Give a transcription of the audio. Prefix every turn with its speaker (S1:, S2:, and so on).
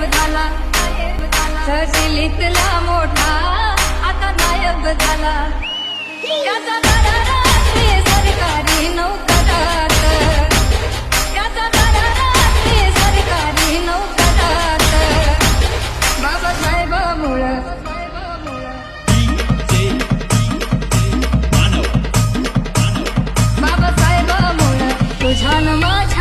S1: झाला, तहसीलीतला मोठा आता नायब झाला. त्याचा दरारा सरकारी नोकरात, त्याचा दरारा सरकारी नोकरात. बाबासाहेबामुळं बाबासाहेबामुळं तुझ्या न माझ्या